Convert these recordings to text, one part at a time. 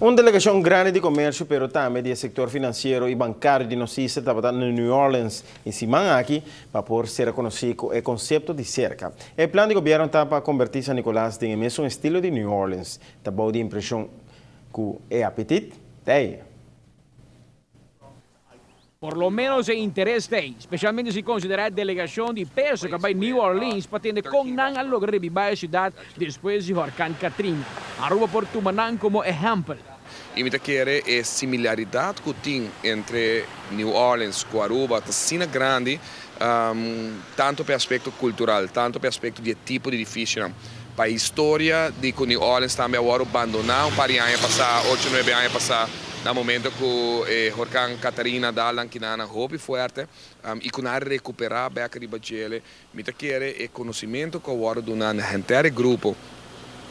Uma delegação grande de comércio, pero também do setor financeiro e bancário de notícias estava em New Orleans, em cima aqui, para por ser conhecido o conceito de cerca. O plano de governo está para convertir San Nicolás em mesmo estilo de New Orleans. Está boa de impressão que é apetite, tem. Por lo menos el interés tem, especialmente si considera a delegación de peso que vai New Orleans para tener con nan a lograr revivar a ciudad después de Huracán Katrina. Aruba por Tumanang como ejemplo. E me querer é similaridade que tem entre New Orleans e Aruba, está grande, tanto para aspecto cultural, tanto para aspecto de tipo de edifício. Para a história de que New Orleans também agora abandonou um par de anos passar, 8, 9 anos passar, no momento que Huracán Katrina dá lanquinana roupa forte e que nós recuperar bem a ribagele, me querer é conhecimento que agora do inteiro grupo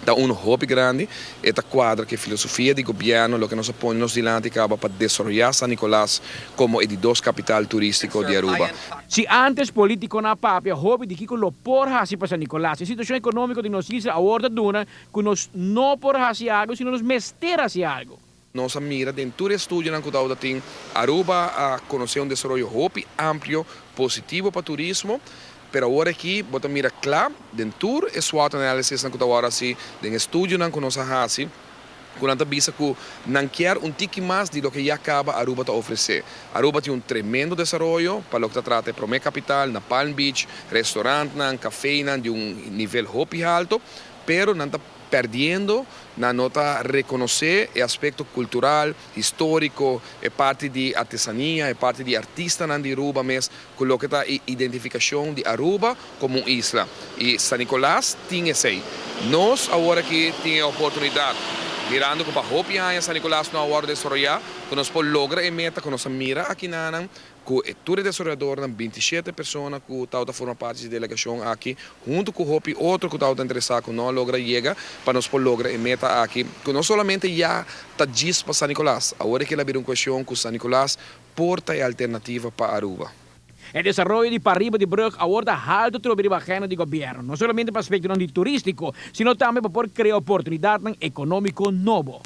da roupa grande e da quadra que a filosofia do governo, o que nós põe dilante acaba para desenvolver San Nicolás como de dos capital turístico de Aruba. Si antes político na papia, hobby de que lo porra assim para San Nicolás, a situação econômica de nós isla agora duna que nós não porra assim algo, sino nos mester assim algo. Nossa mira dentro do estúdio na Cudauda tem Aruba a conhecer desenvolvimento amplo, positivo para o turismo. Pero agora aqui, bota mira claro, dentro é SWOT analysis na Cudauda assim, no estúdio na conosco assim, quando a visa que não quer tique mais de lo que já acaba Aruba a oferecer. Aruba tem tremendo desenvolvimento para o que trata de Promé Capital, na Palm Beach, restaurante, café, de nível hopi alto, pero não está perdendo na nota reconhecer o aspecto cultural, histórico, é parte de artesania, é parte de artista de Aruba mesmo, coloca a identificação de Aruba como uma isla. E San Nicolás tem isso aí. Nós agora que temos a oportunidade, mirando que para Hopi a San Nicolás não agora desenvolver, que nós podemos lograr a meta, que nós mira aqui na que todo desenvolvedor, 27 pessoas que estão formando parte da delegação aqui, junto com o Hopi, outro que está interessado que não logra chegar, para nós poder lograr a meta aqui, que não somente já está diz para San Nicolás, agora que ele abre uma questão que San Nicolás porta a alternativa para Aruba. El desarrollo de Parriba de Brug aborda alto trabalho bacana de governo, não somente para aspecto turístico, sino também para poder criar oportunidade econômico novo.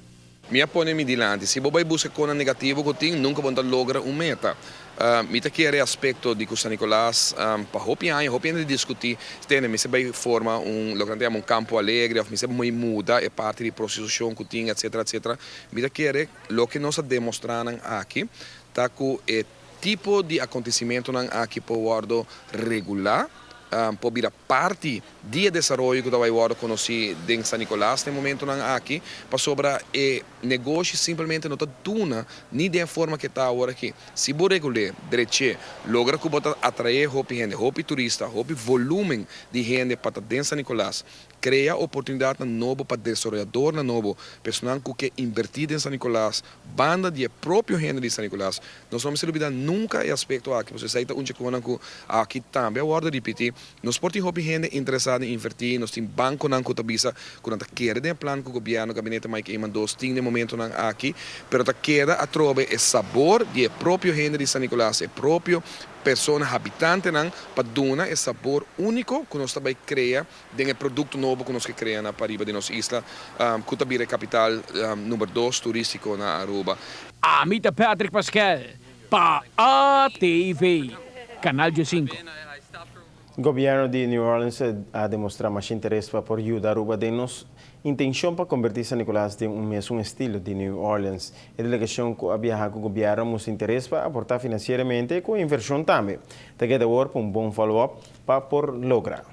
Minha põe-me dilante, se você busca coisa negativa que tem, nunca vão lograr uma meta. Me quer aspecto de que San Nicolás, para Hopi de discutir, me se vai formar um campo alegre, me se vai mudar, é parte da prostituição que tem, etc, etc. Me quer o que nós demonstramos aqui, tá que é tipo de acontecimento aqui pode regular, pode vir parte do desenvolvimento que vai agora conhecer em San Nicolás no momento aqui, para sobre o negócio simplesmente não está duna nem da forma que está agora aqui. Se você regular direito, logra que você atrair gente, turista, volume de gente para dentro de San Nicolás, cria oportunidade nova para desenvolvedor novo, pessoal que quer invertir em San Nicolás, banda de próprio gente de San Nicolás. Nós não se olvidar nunca o aspecto aqui, você sai um checo aqui também, agora repetir, nós podemos ter gente interessada em invertir, nós temos banco na cotabisa, quando quer de plano que o governo, o gabinete Mike Emandos tem no momento aqui, pero queda a trobe o sabor de próprio gente de San Nicolás, o próprio pessoas habitantes para dar esse sabor único que nós também criamos de produto novo que nós criamos na Parriba de nossa isla, que também é a capital número 2 turístico na Aruba. Amita Patrick Pascal, para ATV, Canal G5. O governo de New Orleans ha demonstrado mais interesse para ajudar Aruba de nos intenção para convertir San Nicolás em mesmo estilo de New Orleans. A delegação que viaja com o governo mostrou interesse para aportar financeiramente e com inversão também. Te queda agora para bom follow-up para por lograr.